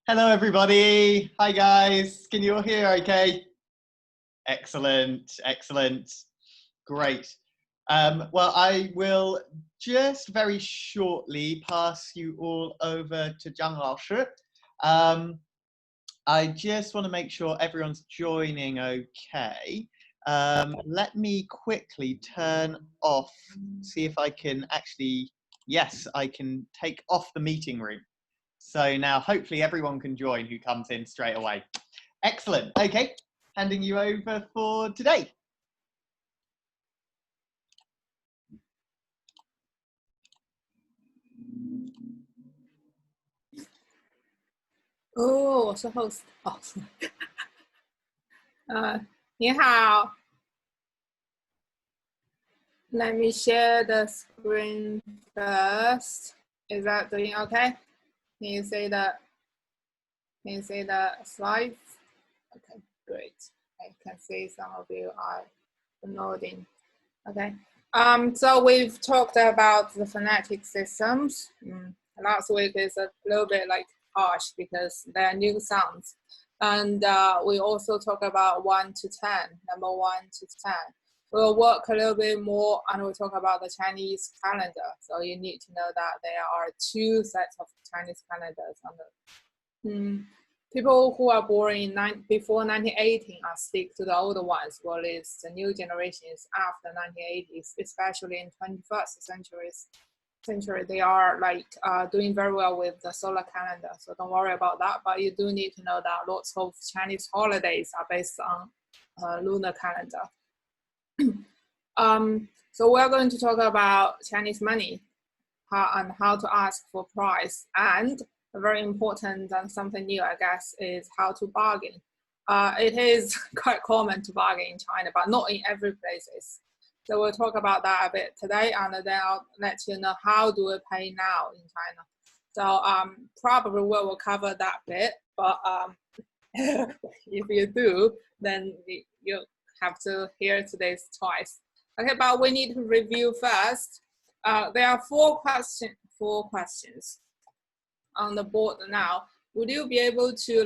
Hello, everybody. Hi, guys. Can you all hear okay? Excellent, excellent. Great. Well, I will just very shortly pass you all over to Zhang Laoshi. I just want to make sure everyone's joining okay. Let me quickly turn off, see if I can actually, yes, I can take off the meeting room. So now hopefully everyone can join who comes in straight away. Excellent. Okay, handing you over for today. Oh, 我是 host 哦。你好。Let me share the screen first. Is that doing okay? Can you see the slides? Okay, great. I can see some of you are nodding. Okay. So we've talked about the phonetic systems. Last week is a little bit like harsh because there are new sounds. And we also talk about 1 to 10, number 1 to 10. We'll work a little bit more and we'll talk about the Chinese calendar. So you need to know that there are 2 sets of Chinese calendars. People who are born before 1918 are stick to the older ones, while the new generations after 1980s, especially in 21st century, they are like doing very well with the solar calendar. So don't worry about that. But you do need to know that lots of Chinese holidays are based on lunar calendar. So we're going to talk about Chinese money and how to ask for price, and very important and something new, I guess, is how to bargain. It is quite common to bargain in China, but not in every places. So we'll talk about that a bit today, and then I'll let you know how do we pay now in China. So probably we will cover that bit, but if you do, then you have to hear today's twice. Okay, but we need to review first. There are four questions on the board now. Would you be able to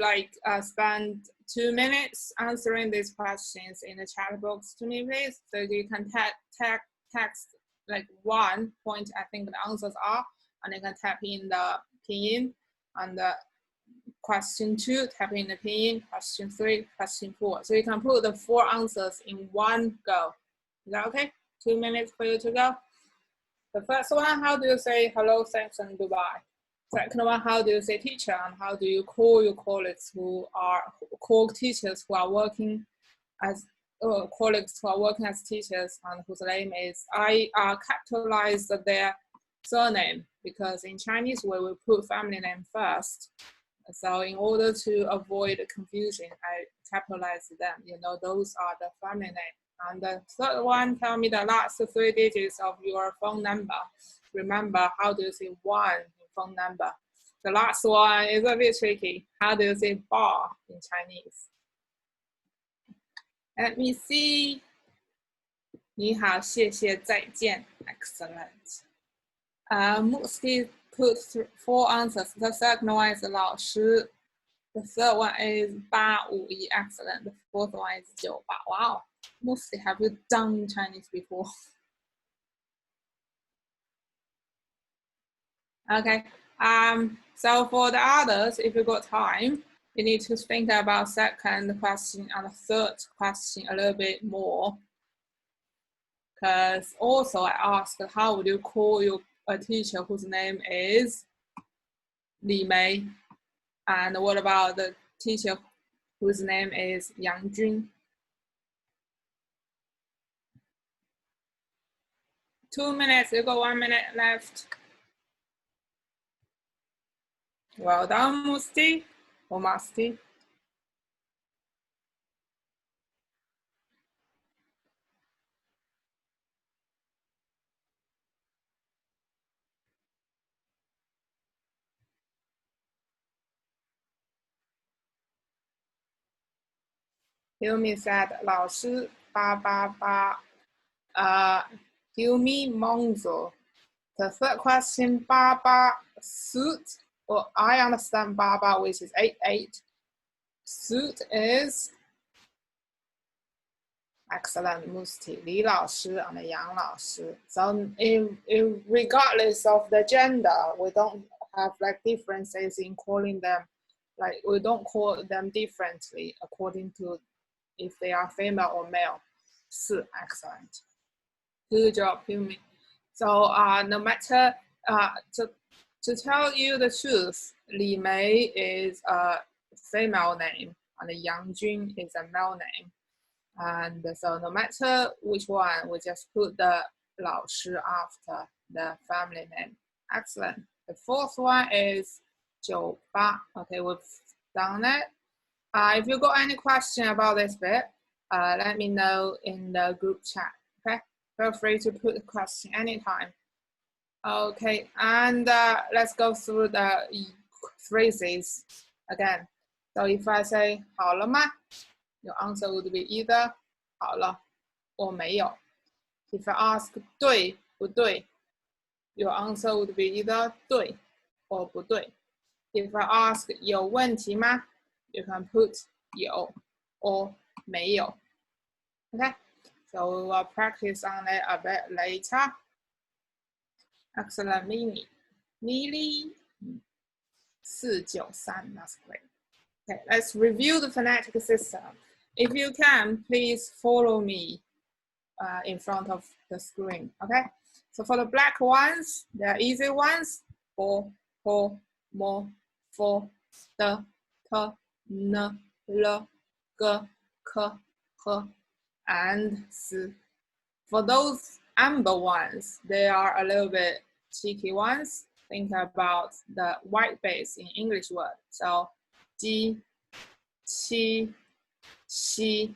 spend 2 minutes answering these questions in the chat box to me, please? So you can text like 1 point I think the answers are, and you can type in the pinyin, and question 2, type in the pinyin, question 3, question 4. So you can put the 4 answers in one go. Is that okay? 2 minutes for you to go. The first one, how do you say hello, thanks, and goodbye? Second one, how do you say teacher, and how do you call your colleagues teachers who are working as colleagues who are working as teachers and whose name is I capitalize their surname, because in Chinese we will put family name first. So in order to avoid confusion, I capitalize them. You know, those are the family name. And the third one, tell me the last 3 digits of your phone number. Remember, how do you say 1 in phone number? The last one is a bit tricky. How do you say bar in Chinese? Let me see. 你好，谢谢，再见. Excellent. Mostly put 4 answers. The second one is 老师. The third one is 851. Excellent. The fourth one is 98. Wow. Mostly have you done Chinese before? Okay. So for the others, if you got time, you need to think about second question and third question a little bit more. Because also I asked, how would you call a teacher whose name is Li Mei? And what about the teacher whose name is Yang Jun? 2 minutes, you got 1 minute left. Well done, Musti or Masti. Hilmi said 老师888. Hilmi Monzo. The third question, Baba suit, or I understand Baba, which is 88. Suit is excellent, Musti, Li 老师 and Yang 老师. So regardless of the gender, we don't have like differences in calling them, like we don't call them differently according to if they are female or male. 是 excellent. Good job, Yumi. So no matter, to tell you the truth, Li Mei is a female name and Yang Jun is a male name. And so no matter which one, we just put the 老师 after the family name. Excellent. The fourth one is 98. Okay, we've done it. If you got any question about this bit, let me know in the group chat. Okay, feel free to put a question anytime. Okay, and let's go through the phrases again. So if I say 好了吗? Your answer would be either 好了 or 没有. If I ask 对不对, your answer would be either 对 or 不对. If I ask 有问题吗, you can put 有 or 没有. Okay, so we will practice on it a bit later. Excellent, Mimi. Millie, 493, that's great. Okay, let's review the phonetic system. If you can, please follow me in front of the screen, okay? So for the black ones, they're easy ones. For, mo, for, the, t, n, l, g, k, h, and s. For those amber ones, they are a little bit tricky ones. Think about the white base in English word. So, ji, qi, xi.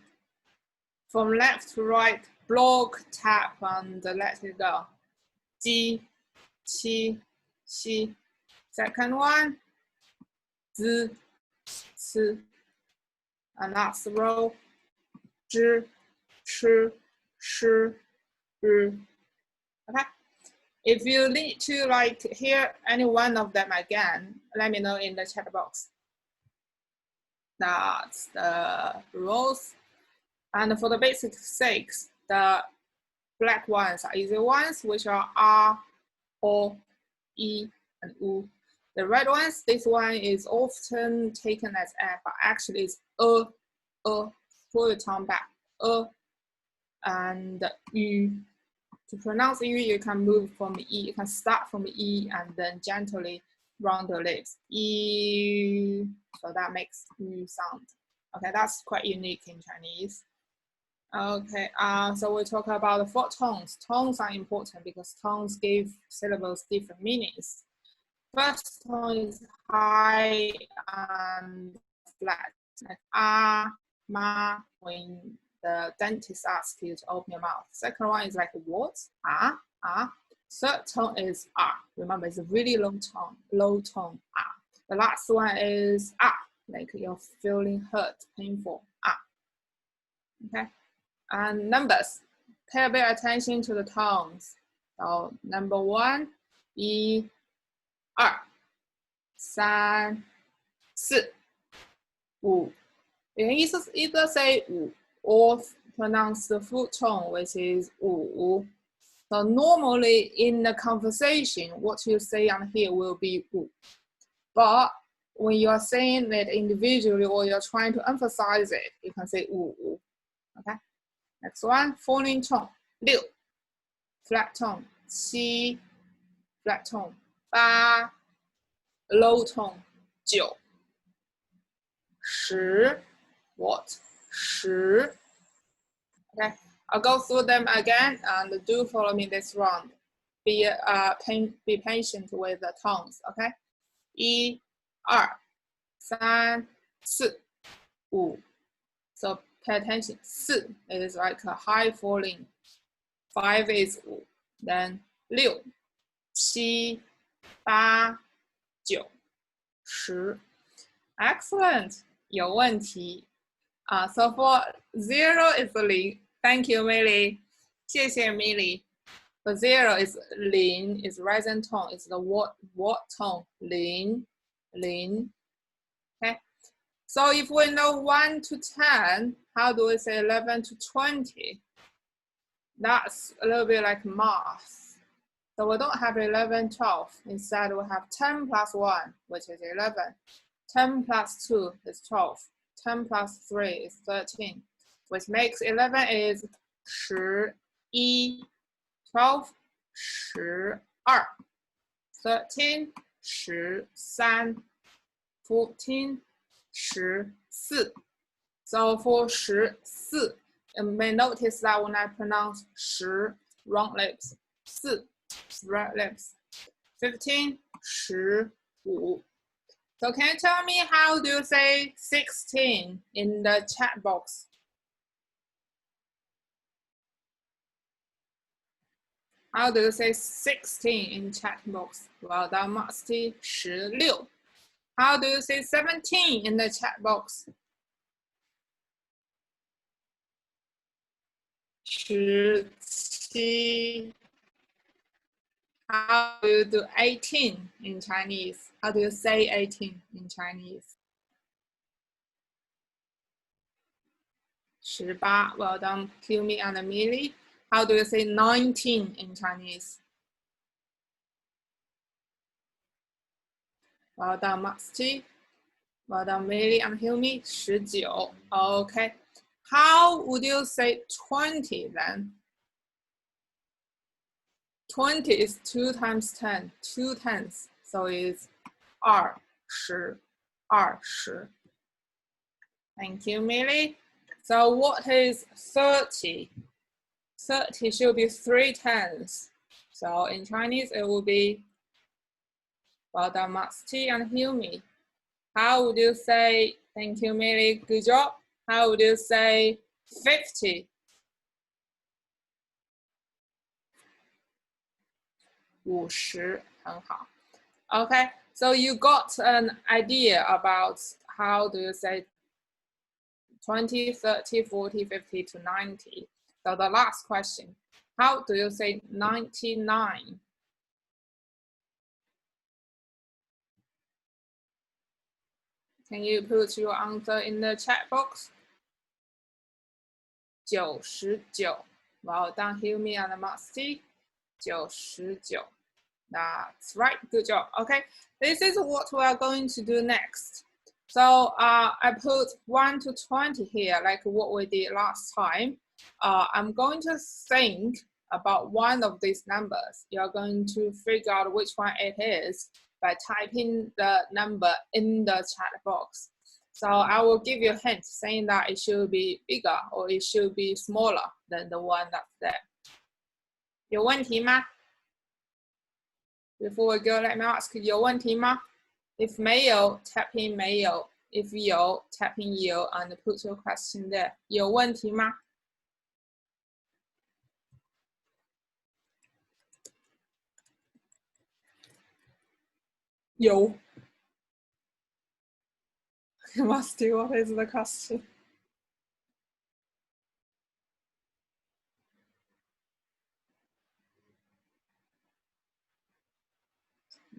From left to right, block, tap, and let it go. Ji, qi, xi. Second one, zi, ci. And last row, zhi, chi, shi, ri. Okay. If you need to like hear any one of them again, let me know in the chat box. That's the rules. And for the basic six, the black ones are easy ones, which are R, O, E, and U. The red ones, this one is often taken as F, but actually it's pull the tongue back, and U. To pronounce U, you can move from E, you can start from E and then gently round the lips. E, so that makes U sound. Okay, that's quite unique in Chinese. Okay, so we talk about the four tones. Tones are important because tones give syllables different meanings. First tone is high and flat, like ma, when the dentist asks you to open your mouth. Second one is like what? Third tone is Remember, it's a really low tone, The last one is like you're feeling hurt, painful, Okay. And numbers, pay a bit attention to the tones. So number 1, 1, 2, 3, 4, 5. You can either say 5 or pronounce the full tone, which is 5. So normally in the conversation, what you say on here will be 5. But when you are saying it individually or you're trying to emphasize it, you can say 5. Okay. Next one, falling tone, 6, flat tone, 7, flat tone, 8, low tone, 9, 10, what? 10. Okay, I'll go through them again and do follow me this round. Be patient with the tones, okay? 1, 2, 3, 4, 5. So pay attention. 4 is like a high falling. 5 is 5. Then 6, 7, 8, 9, 10. Excellent. 有问题。So for 0 is 0. Thank you, Millie. 谢谢 Millie. A 0 is 零, is rising tone, is the what tone, 零, 零. Okay. So if we know 1 to 10, how do we say 11 to 20? That's a little bit like math. So we don't have 11, 12. Instead, we have 10 plus 1, which is 11. 10 plus 2 is 12. 10 plus 3 is 13, which makes 11 is 11, 12, 12, 13, 13, 14, 14. So for 14, you may notice that when I pronounce 10, wrong lips, 4, right lips. 15, 15. So can you tell me how do you say 16 in the chat box? How do you say 16 in chat box? Well done, Musty. 16. How do you say 17 in the chat box? 17. How do you do 18 in Chinese? How do you say 18 in Chinese? 18. Well done, Kimi and Millie. How do you say 19 in Chinese? Well done, Musty. Well done, Millie and Hilmi. 19. Okay. How would you say 20 then? 20 is 2 times 10, 2 tenths. So it's 20. 20. Thank you, Millie. So what is 30? 30 should be 3 tenths. So in Chinese, it will be, well done, Musty and Hilmi. How would you say, thank you, Millie, good job. How would you say 50? 50, 很好. Okay, so you got an idea about how do you say 20, 30, 40, 50 to 90. So the last question, how do you say 99? Can you put your answer in the chat box? 99. Well done, Hilmi and Musty. 99. That's right, good job. Okay, this is what we are going to do next. So I put 1 to 20 here, like what we did last time. I'm going to think about one of these numbers. You're going to figure out which one it is by typing the number in the chat box. So I will give you a hint saying that it should be bigger or it should be smaller than the one that's there. 有问题吗? Before we go, let me ask, 有问题吗? If 没有, tap in 没有. If 有, tap in 有 and put your question there. 有问题吗? Yo. Musty, what is the question?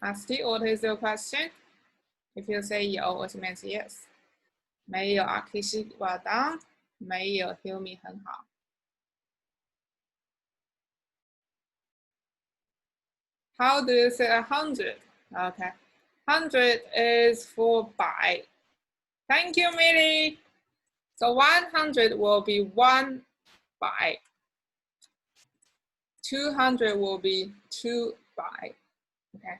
Musty, what is your question? If you say 有, it means yes. 没有 Akishi, well done. 没有 Hilmi, 很好. How do you say 100? Okay. 100 is for 百. Thank you, Millie. So 100 will be 1 百. 200 will be 2 百. Okay.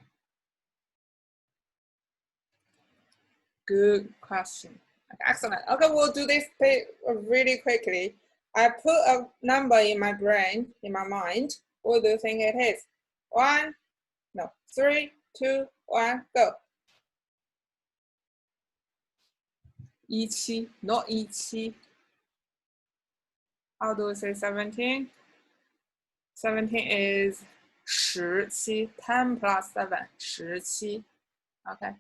Good question. Okay, excellent. Okay, we'll do this really quickly. I put a number in my brain, in my mind. What do you think it is? 3, 2, 1, go. 17, not 17. How do we say 17? 17 is 17, 10 plus 7, 17. Okay.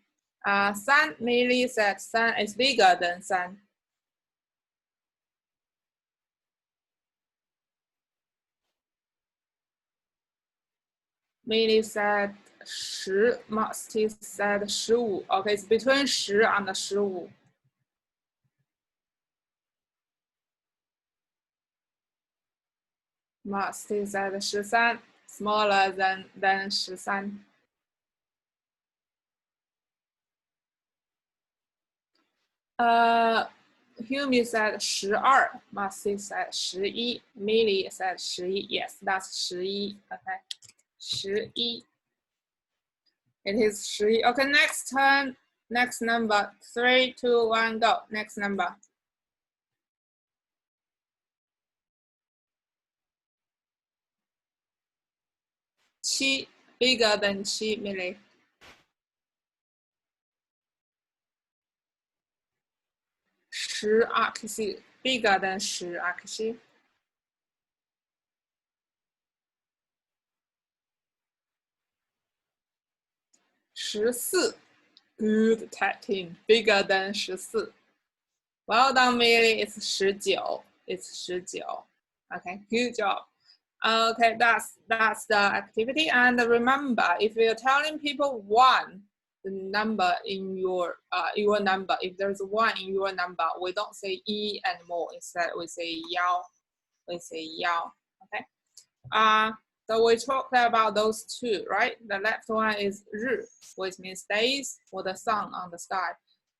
3, Millie said 3 is bigger than 3. Millie said 10, Musty said 15. Okay, it's between 10 and 15. Musty said 13, smaller than 13. Humi said 12, Musty said 11, Millie said 11. Yes, that's 11. Okay, 11. It is 11. Okay, next turn, next number. 3, 2, 1, go. Next number. Qi, bigger than Qi, Millie. 10 Axi, bigger than 10 Axi. 14, good tag team, bigger than 14. Well done, Millie. It's 19. It's 19. Okay, good job. Okay, that's the activity. And remember, if you're telling people 1, the number in your number, if there's 1 in your number, we don't say E anymore. Instead, we say Yao. We say Yao. Okay. So we talked about those 2, right? The left one is 日, which means days or the sun on the sky.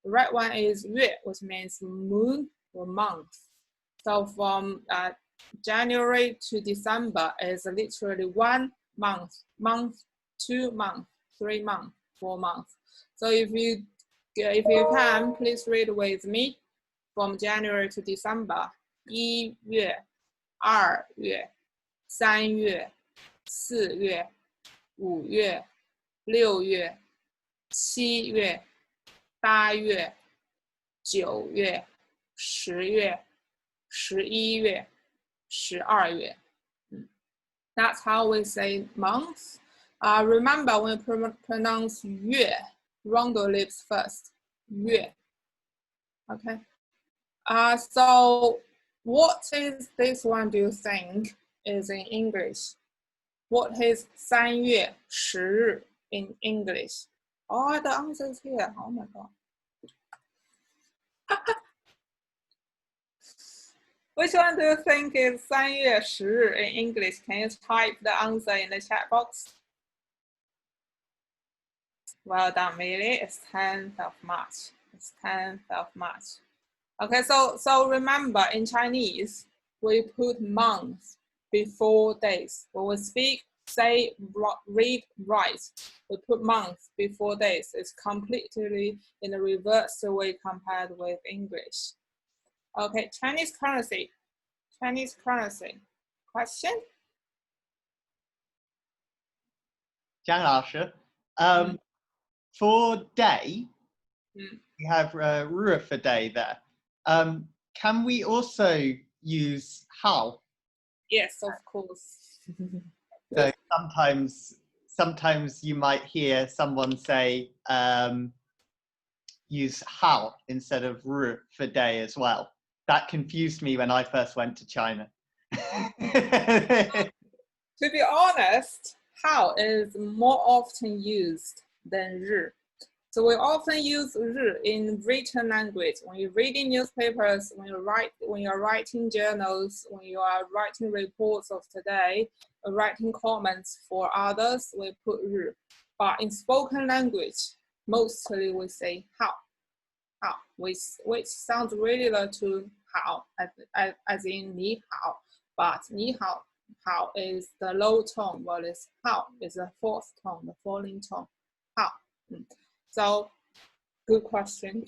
The right one is 月, which means moon or month. So from January to December is literally 1 month, 2 months, 3 months, 4 months. So if you can, please read with me from January to December. 1月, 2月, 3月, 4月, 5月, 6月, 7月, 8月, 9月, 10月, 11月, 12月. That's how we say months. Remember when you pronounce 月, round the lips first. 月. Okay. So what is this one, do you think, is in English? What is 3月10日 in English? Oh, the answer is here. Oh my God. Which one do you think is 3月10日 in English? Can you type the answer in the chat box? Well done, Millie. It's 10th of March. It's 10th of March. Okay, so remember in Chinese, we put months before days. When we speak, say, read, write, we put months before days. It's completely in the reverse way compared with English. Okay, Chinese currency. Chinese currency. Question? 江老师, for day, we have 日 for day there. Can we also use 好? Yes, of course. So sometimes you might hear someone say use 好 instead of 日 for day as well. That confused me when I first went to China. To be honest, 好 is more often used than 日. So we often use 日 in written language. When you're reading newspapers, when you're writing journals, when you are writing reports of today, writing comments for others, we put 日. But in spoken language, mostly we say 好, which sounds related to 好, as in 你好. But 你好 is the low tone, while 好 is the fourth tone, the falling tone. 好. So, good question.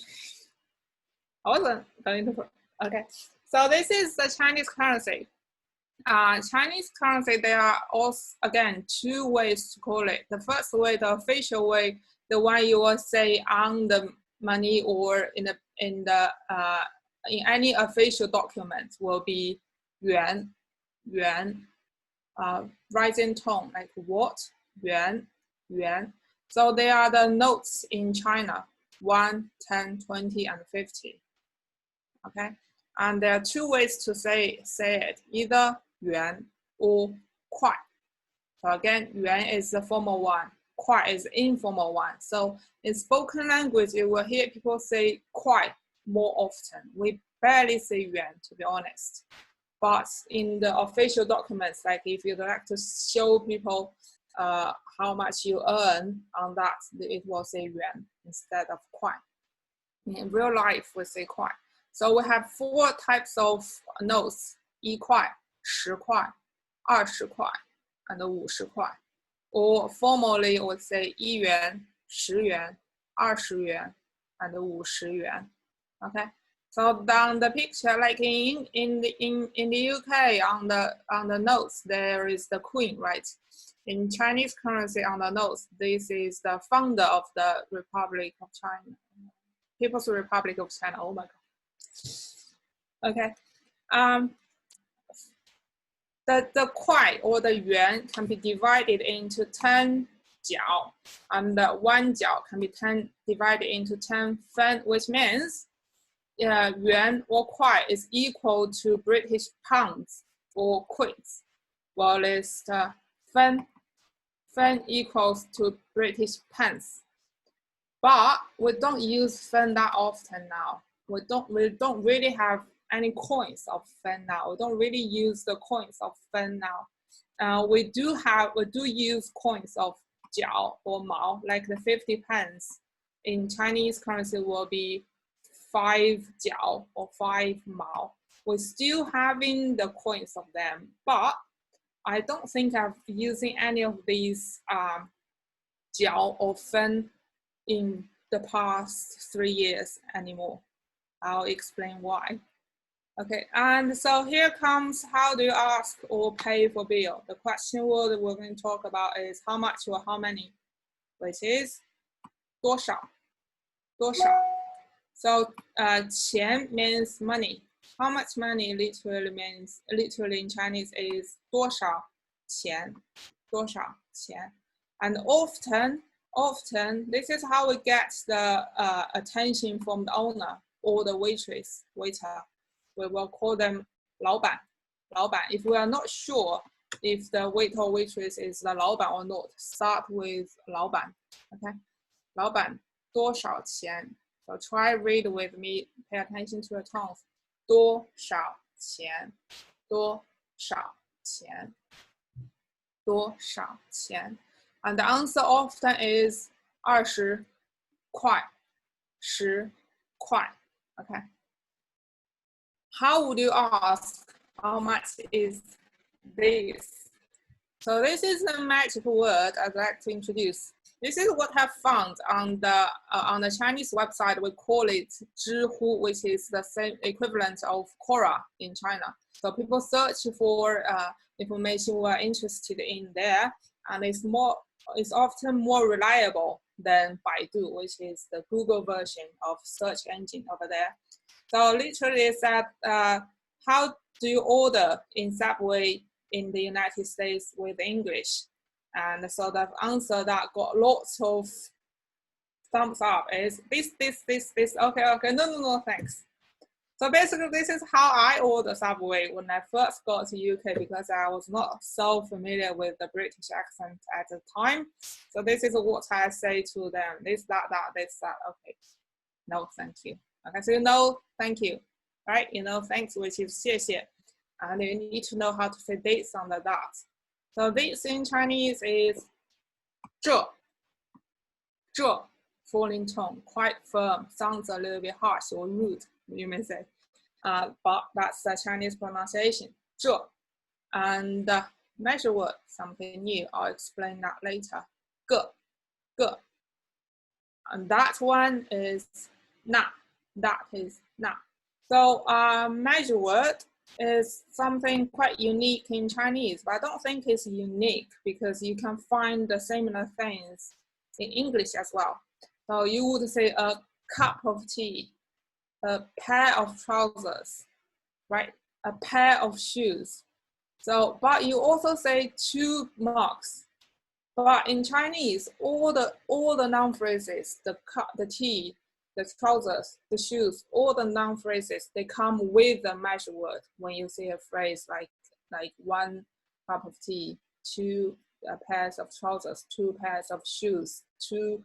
I wasn't going to. Okay, so this is the Chinese currency. Chinese currency, there are also, again, 2 ways to call it. The first way, the official way, the one you will say on the money or in any official document will be 元, rising tone, like what, 元. So they are the notes in China, 1, 10, 20, and 50. Okay, and there are 2 ways to say it, either 元 or 块. So again, yuan is the formal one, kuai is informal one. So in spoken language, you will hear people say kuai more often. We barely say yuan, to be honest. But in the official documents, like if you'd like to show people how much you earn on that, it will say yuan instead of kuai. In real life, we say kuai. So we have 4 types of notes: 1块、10块、20块, and 50块. Or formally, we would say 1元、10元、20元, and 50元. Okay. So down the picture, like in the UK, on the notes there is the Queen, right? In Chinese currency on the notes, this is the founder of the Republic of China, People's Republic of China. Oh my God. Okay. The kuai or the yuan can be divided into 10 jiao, and the 1 jiao can be divided into 10 fen, which means yuan or kuai is equal to British pounds or quid, while fen equals to British pence. But we don't use fen that often now. We don't really have any coins of fen now. We don't really use the coins of fen now. We do use coins of jiao or mao, like the 50 pence in Chinese currency will be 5 jiao or 5 mao. We're still having the coins of them, but I don't think I'm using any of these jiao or fen in the past 3 years anymore. I'll explain why. Okay, and so here comes how do you ask or pay for bill. The question word we're going to talk about is how much or how many, which is 多少. So 钱 means money. How much money literally in Chinese is 多少钱. And often this is how we get the attention from the owner or the waiter. We will call them 老板. If we are not sure if the waiter or waitress is the 老板 or not, start with 老板. Okay, 老板多少钱? So try read with me, pay attention to the tones. 多少钱? 多少钱? 多少钱? And the answer often is 20块, 10块. Okay. How would you ask how much is this? So this is the magic word I'd like to introduce. This is what I've found on the Chinese website. We call it 知乎, which is the same equivalent of Quora in China. So people search for information we're interested in there, and it's often more reliable than Baidu, which is the Google version of search engine over there. So literally it said, how do you order in Subway in the United States with English? And so the answer that got lots of thumbs up is this, okay, no, thanks. So basically this is how I order Subway when I first got to UK, because I was not so familiar with the British accent at the time. So this is what I say to them, this, that, okay, no, thank you. Okay, so you know, thank you, right? You know, thanks, which is 谢谢. And you need to know how to say dates on the dot. So this in Chinese is 这, falling tone, quite firm, sounds a little bit harsh or rude, you may say. But that's the Chinese pronunciation, 这. And measure word, something new, I'll explain that later. 个. And that one is 那. That is 那. So measure word is something quite unique in Chinese, but I don't think it's unique because you can find the similar things in English as well. So you would say a cup of tea, a pair of trousers, right? A pair of shoes. So, but you also say 2 marks. But in Chinese, all the noun phrases, the cup, the tea, the trousers, the shoes, all the noun phrases, they come with the measure word when you say a phrase like 1 cup of tea, 2 pairs of trousers, 2 pairs of shoes, 2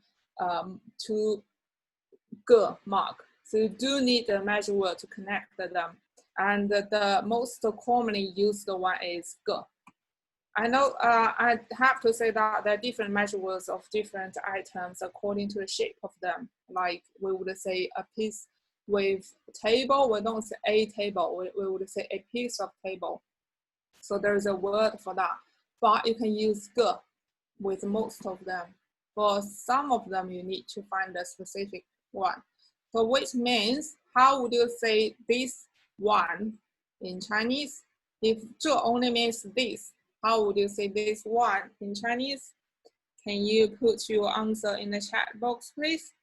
ge mark. So you do need a measure word to connect them. And the most commonly used one is ge. I know I have to say that there are different measure words of different items according to the shape of them. Like we would say a piece with table, we don't say a table, we would say a piece of table. So there's a word for that. But you can use ge with most of them. For some of them, you need to find a specific one. So which means, how would you say this one in Chinese? If 这 only means this, how would you say this one in Chinese? Can you put your answer in the chat box, please?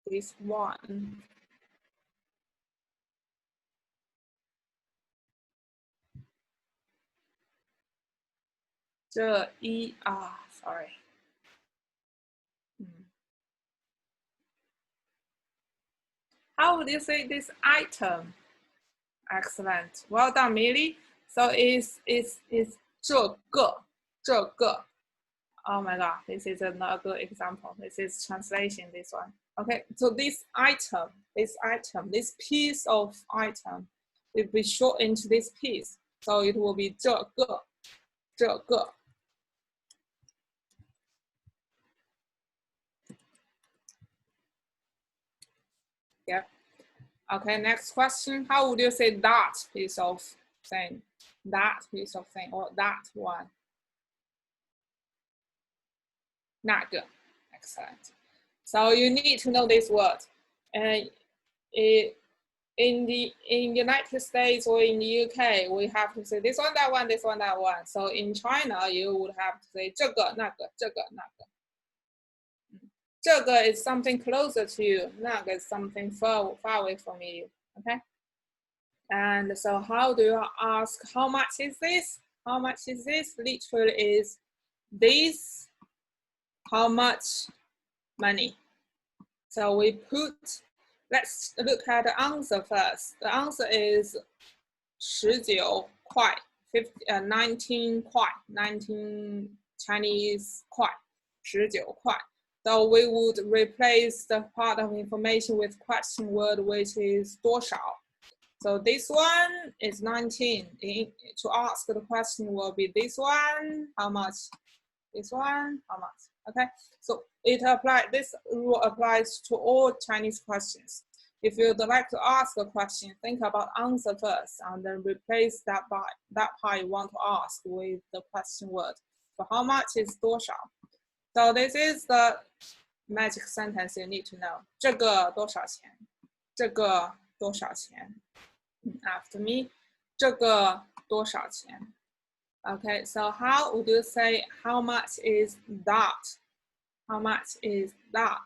This one. 这一 sorry. How would you say this item? Excellent. Well done, Millie. So it's 这个. Oh my God, this is not a good example. This is translation, this one. Okay, so this piece of item, it will be shortened into this piece. So it will be 这个. Yeah. Okay, next question. How would you say that piece of thing? That piece of thing or that one? 那个. Excellent. So you need to know this word. And in the United States or in the UK, we have to say this one, that one, this one, that one. So in China, you would have to say 这个那个这个那个. 这个 is something closer to you. 那个 is something far away from you. Okay. And so how do you ask how much is this? How much is this? Literally is this. How much money? So we put. Let's look at the answer first. The answer is 19块, 19 块, 19 Chinese 块, 19块. So we would replace the part of information with question word, which is 多少. So this one is 19. To ask the question will be this one, how much? This one, how much? Okay, so this rule applies to all Chinese questions. If you'd like to ask a question, think about answer first and then replace that part you want to ask with the question word. So how much is 多少? So this is the magic sentence you need to know. 这个多少钱? 这个多少钱? After me, 这个多少钱? Okay, so how would you say how much is that? How much is that?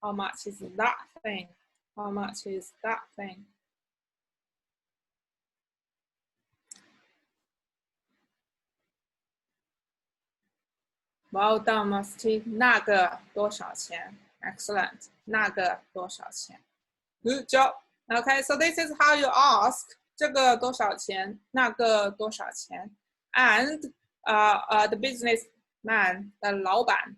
How much is that thing? How much is that thing? Well done, Musty. 那个多少钱? Excellent. 那个多少钱? Good job. Okay, so this is how you ask. 这个多少钱? 那个多少钱? And the businessman, the 老板,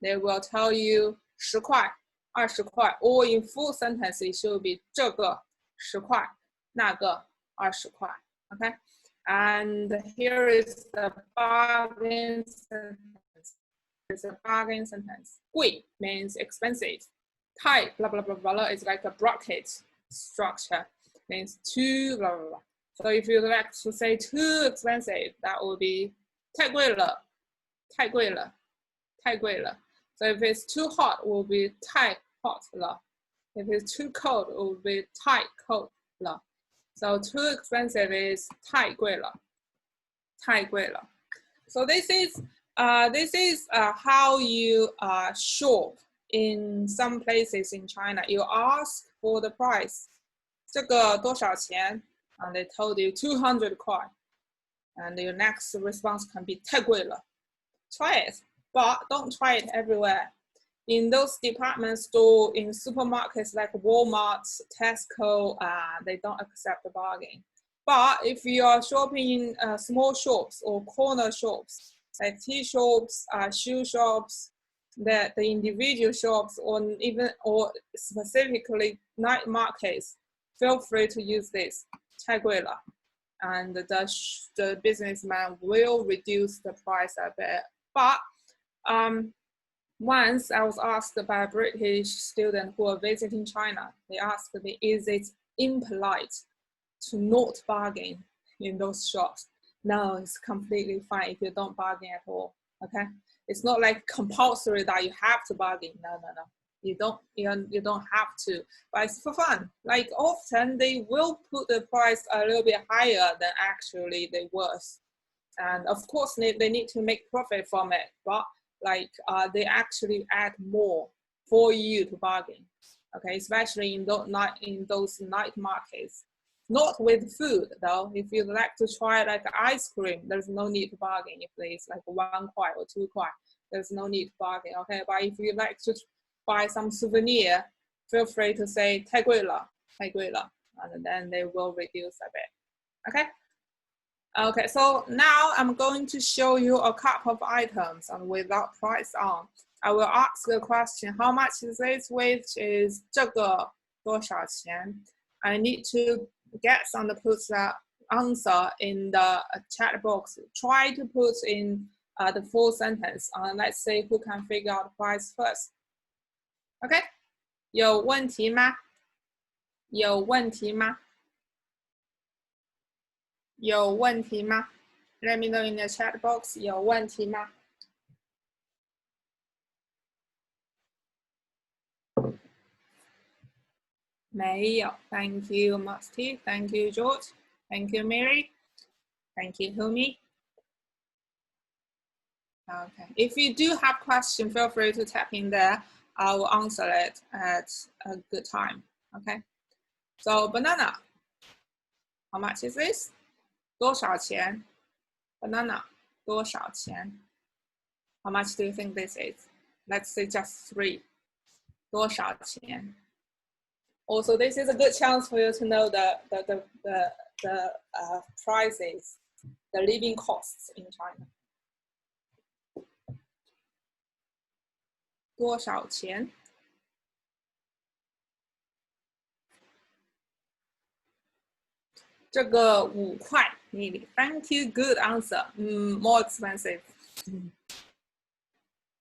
they will tell you 10块, 20块, or in full sentence it should be 这个10块, 那个20块. Okay, and here is the bargain sentence. It's a bargain sentence. 贵 means expensive. 太 blah blah blah blah is like a bracket structure, means too blah blah blah. So if you like to say too expensive, that would be 太贵了, 太贵了, 太贵了. So if it's too hot, it will be 太 hot 了. If it's too cold, it will be 太 cold 了. So too expensive is 太贵了, 太贵了. So this is how you shop in some places in China. You ask for the price. 这个多少钱? And they told you 200 块. And your next response can be 太贵了. Try it, but don't try it everywhere. In those department stores, in supermarkets like Walmart, Tesco, they don't accept the bargain. But if you are shopping in small shops or corner shops, like tea shops, shoe shops, the individual shops, or specifically night markets, feel free to use this 太贵了, and the businessman will reduce the price a bit. But once I was asked by a British student who are visiting China, they asked me, is it impolite to not bargain in those shops? No, it's completely fine if you don't bargain at all, okay? It's not like compulsory that you have to bargain. No. You don't have to, but it's for fun. Like often they will put the price a little bit higher than actually they worth. And of course they need to make profit from it, but like they actually add more for you to bargain, okay? Especially in those night markets. Not with food though. If you'd like to try like ice cream, there's no need to bargain. If it's like 1 kuai or 2 kuai, there's no need to bargain, okay? But if you like to buy some souvenir, feel free to say 太贵了, and then they will reduce a bit, okay? Okay, so now I'm going to show you a couple of items and without price on. I will ask a question, how much is this, which is 这个多少钱? I need to get someone to put the answer in the chat box. Try to put in the full sentence. Let's see who can figure out the price first. Okay? 有问题吗？有问题吗？有问题吗？ Let me know in the chat box. 有问题吗？没有。Thank you, Musty. Thank you, George. Thank you, Mary. Thank you, Humi. Okay. If you do have questions, feel free to type in there. I will answer it at a good time. Okay. So banana. How much is this? 多少钱? Banana. 多少钱? How much do you think this is? Let's say just 3. 多少钱? Also, this is a good chance for you to know the prices, the living costs in China. 多少钱?这个5块 nearly. Thank you. Good answer. More expensive.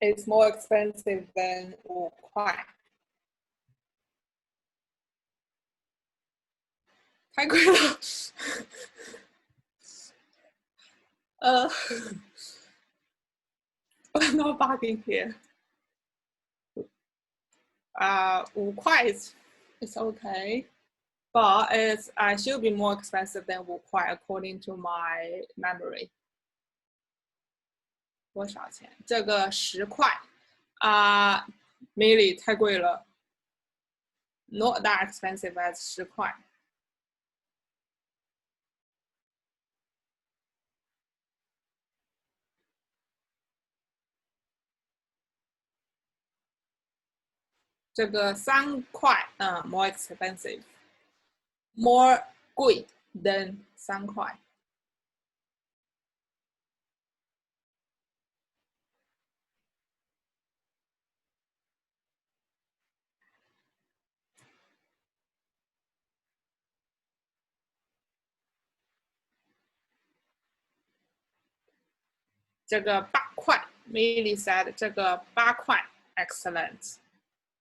It's more expensive than 5块. 太贵了。I'm not bargaining here. 5块 it's okay, but I should be more expensive than 5块 according to my memory. 多少钱？这个10块，Milly 太贵了。Not that expensive as 10块。这个3块，more expensive, more 贵 than 3块。这个8块 ，Milly said 这个8块 ，excellent,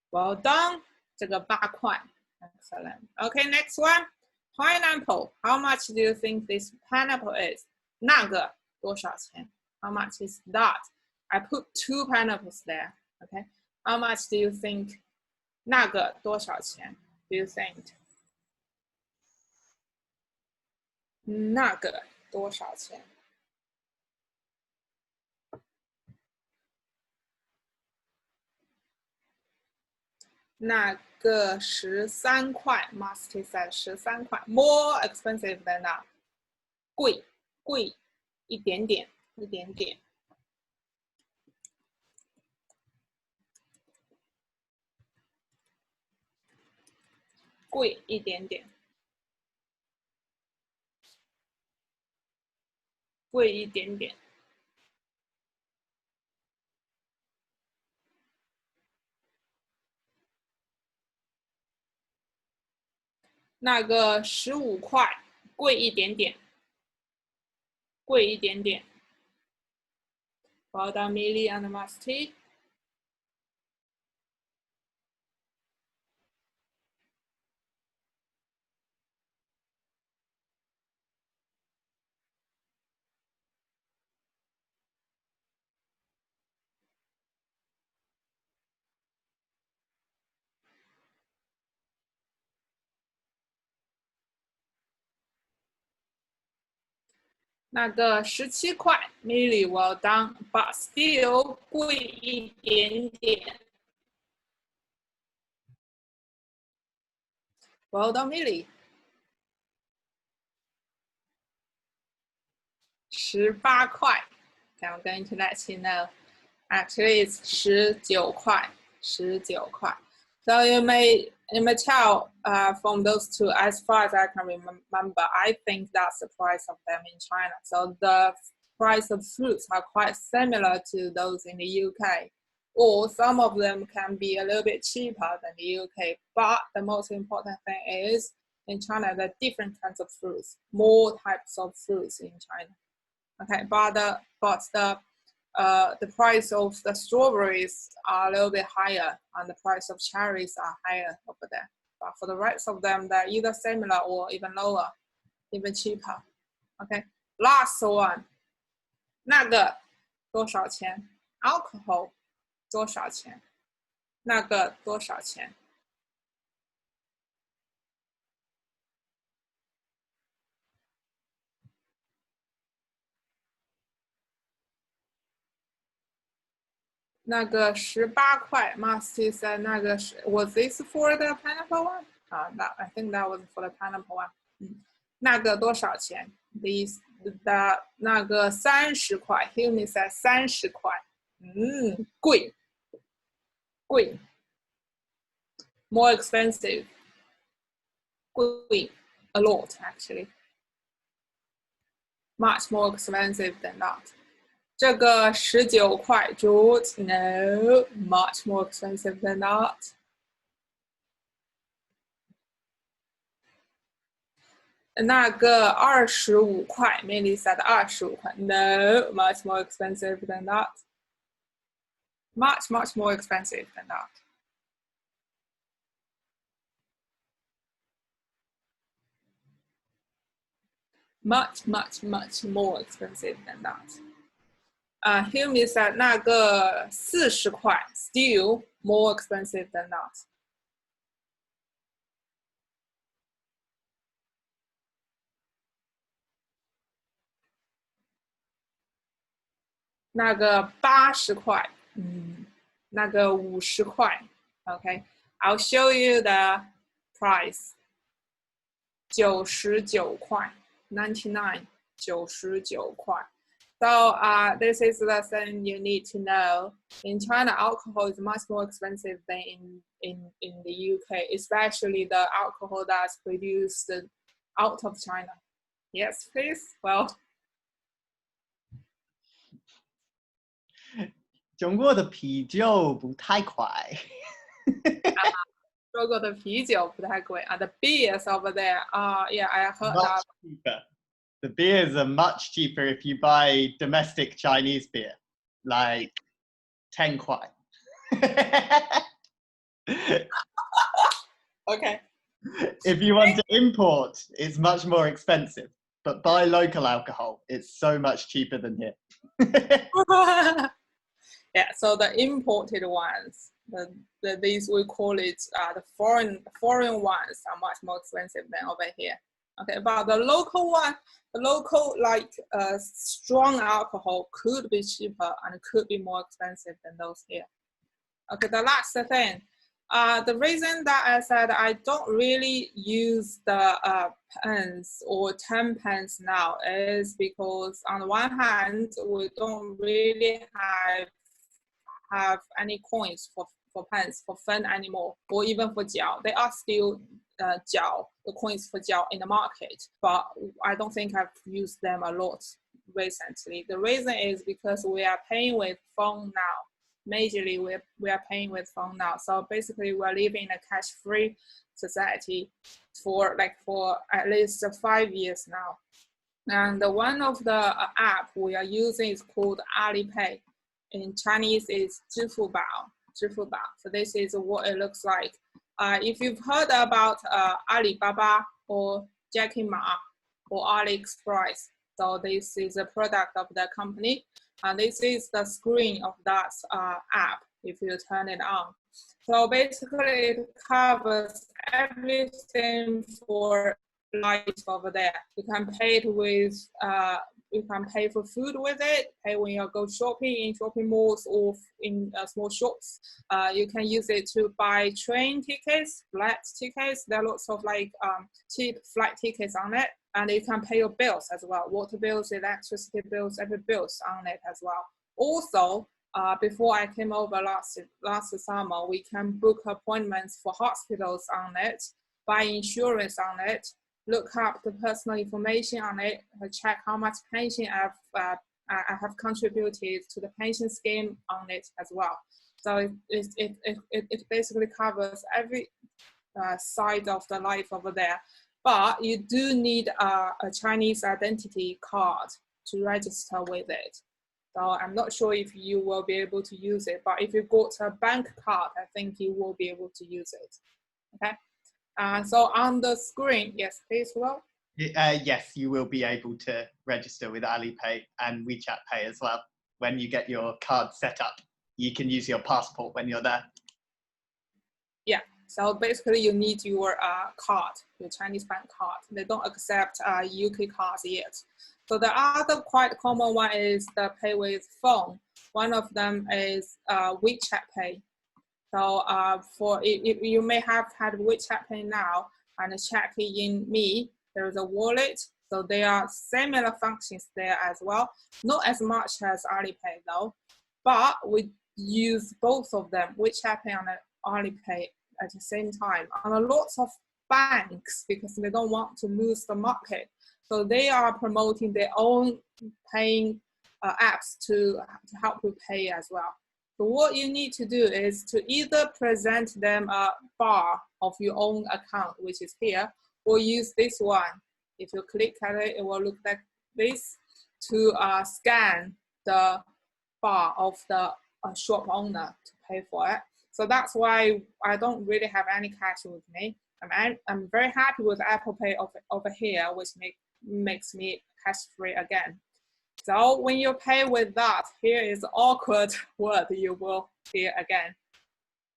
well done. 这个8块 ，excellent. Okay, next one, pineapple. How much do you think this pineapple is? 那个多少钱 ？How much is that? I put 2 pineapples there. Okay, how much do you think? 那个多少钱 ？Do you think? 那个多少钱？那个13块 ，Musty said 13块 ，more expensive than that， 贵一点点，贵一点点。贵一点点。那个15块，贵一点点，贵一点点。Well done, Millie and Musty. 那个17块 Millie, well done, but still 贵一点点。Well done, Millie. 18块 Okay, I'm going to let you know. Actually, it's 19块 19块 So you may tell from those two, as far as I can remember, I think that's the price of them in China. So the price of fruits are quite similar to those in the UK. Or some of them can be a little bit cheaper than the UK. But the most important thing is, in China, there are different kinds of fruits, more types of fruits in China. Okay, but the price of the strawberries are a little bit higher, and the price of cherries are higher over there. But for the rest of them, they're either similar or even lower, even cheaper. Okay, last one. 那个多少钱 ？Alcohol 多少钱？那个多少钱？那个18块 Musty said 那个是 Was this for the pineapple one? That I think that was for the pineapple one. 那个多少钱 ？This the 那个30块 Humi said 30块。贵贵 ，more expensive. 贵 a lot actually. Much more expensive than that. 这个19块 George, no, much more expensive than that. 那个25块 Melissa 的25块 No, much more expensive than that. Much more expensive than that. Much more expensive than that. Humi said 那个40块 Still more expensive than that. 那个80块那个50块 Okay, I'll show you the price. 99块 99 99块 So this is the thing you need to know. In China, alcohol is much more expensive than in the UK, especially the alcohol that's produced out of China. Yes, please. Well, 中国的啤酒不太快。中国的啤酒不太贵 The beers over there. Yeah, I heard that. Cheaper. The beers are much cheaper if you buy domestic Chinese beer, like 10 kwai. Okay. If you want to import, it's much more expensive. But buy local alcohol, it's so much cheaper than here. Yeah, so the imported ones, these we call it the foreign ones are much more expensive than over here. Okay, but the local one, like strong alcohol could be cheaper and could be more expensive than those here. Okay, the last thing, the reason that I said I don't really use the pence or 10 pence now is because on the one hand, we don't really have any coins for pence, for fen anymore, or even for jiao. They are still jiao, the coins for jiao in the market, but I don't think I've used them a lot recently. The reason is because we are paying with phone now. Majorly, we are paying with phone now. So basically, we're living in a cash-free society for at least 5 years now. And one of the app we are using is called Alipay. In Chinese, it's 支付宝. So this is what it looks like. If you've heard about Alibaba or Jack Ma or AliExpress, so this is a product of the company. And this is the screen of that app if you turn it on. So basically, it covers everything for life over there. You can pay it with, you can pay for food with it, pay when you go shopping in shopping malls or in small shops. You can use it to buy train tickets, flight tickets. There are lots of cheap flight tickets on it. And you can pay your bills as well, water bills, electricity bills, every bills on it as well. Also, before I came over last summer, we can book appointments for hospitals on it, buy insurance on it, look up the personal information on it, check how much pension I have contributed to the pension scheme on it as well. So it basically covers every side of the life over there. But you do need a Chinese identity card to register with it. So I'm not sure if you will be able to use it, but if you got a bank card, I think you will be able to use it. Okay. So on the screen, yes, please, Will. Yes, you will be able to register with Alipay and WeChat Pay as well. When you get your card set up, you can use your passport when you're there. Yeah. So basically, you need your card, your Chinese bank card. They don't accept UK cards yet. So the other quite common one is the pay with phone. One of them is WeChat Pay. So for if you may have had WeChat Pay now and check in Me, there is a wallet. So there are similar functions there as well. Not as much as Alipay though, but we use both of them, WeChat Pay and Alipay at the same time. And a lot of banks, because they don't want to lose the market, so they are promoting their own paying apps to help you pay as well. So what you need to do is to either present them a bar of your own account, which is here, or use this one. If you click at it, it will look like this to scan the bar of the shop owner to pay for it. So that's why I don't really have any cash with me. I'm very happy with Apple Pay over here, which makes me cash free again. So when you pay with that, here is the awkward word you will hear again.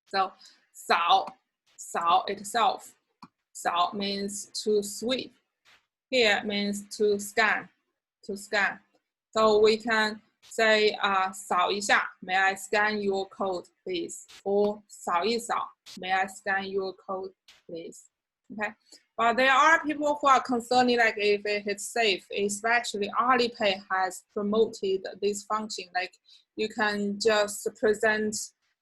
So 扫 itself. 扫 means to sweep. Here means to scan. So we can say 扫一下, may I scan your code, please? Or 扫一扫, may I scan your code, please? Okay. But there are people who are concerned like if it's safe, especially Alipay has promoted this function. Like you can just present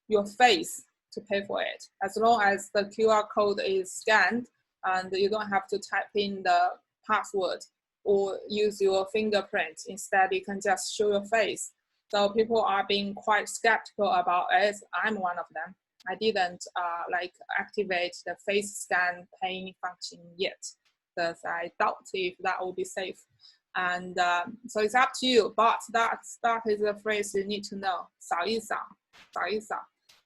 your face to pay for it. As long as the QR code is scanned and you don't have to type in the password or use your fingerprint. Instead, you can just show your face. So people are being quite skeptical about it. I'm one of them. I didn't activate the face scan paying function yet because I doubt if that will be safe. And so it's up to you, but that is a phrase you need to know. 扫一扫, 扫一扫.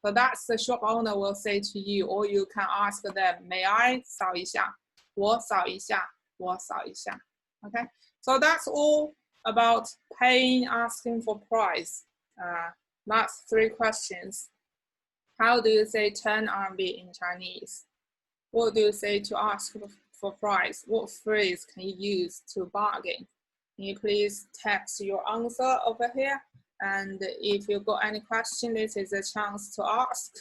So that's the shop owner will say to you, or you can ask them, may I 扫一下? 我扫一下, 我扫一下. Okay, so that's all about paying, asking for price. Last 3 questions. How do you say 10 RMB in Chinese? What do you say to ask for price? What phrase can you use to bargain? Can you please text your answer over here? And if you've got any question, this is a chance to ask.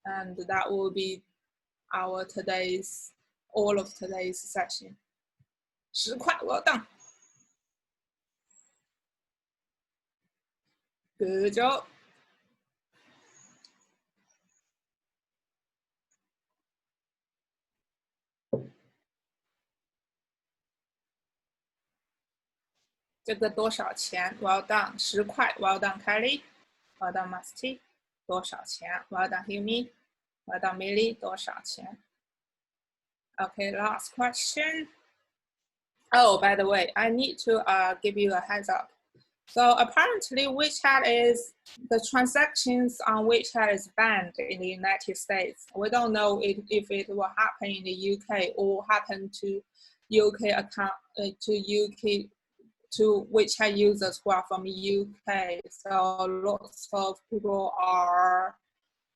And that will be all of today's session. 10块, well done. Good job. 这个多少钱 ？Well done，10块。Well done, Kelly. Well done, Musty. 多少钱 ？Well done, Humi. Well done, Millie. 多少钱 ？Okay, last question. Oh, by the way, I need to give you a heads up. So apparently WeChat is, the transactions on WeChat is banned in the United States. We don't know if it will happen in the UK or happen to UK account, to WeChat users who are from UK. So lots of people are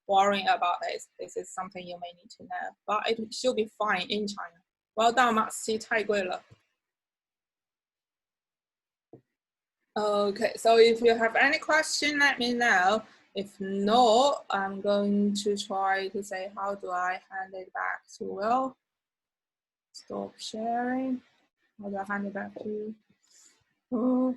worrying about this. This is something you may need to know, but it should be fine in China. Well done, Maxi, 太贵了。Okay, so if you have any question, let me know. If not, I'm going to try to say, how do I hand it back to Will? Stop sharing. How do I hand it back to you? Oh.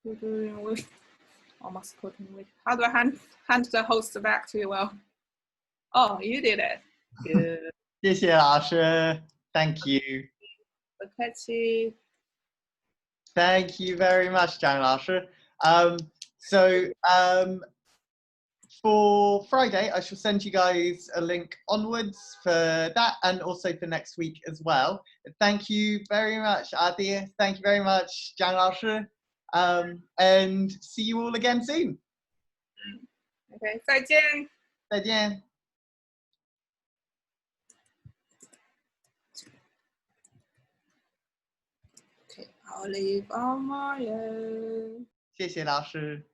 With almost cooking with. How do I hand the host back to you, Will? Oh, you did it. Good. 谢谢老师 Thank you. 不客气。 Thank you very much, 张老师 for Friday, I shall send you guys a link onwards for that and also for next week as well. Thank you very much, Adi. Thank you very much, 张老师 and see you all again soon. OK， 再见。再见。OK， I'll leave on my own. 谢谢老师。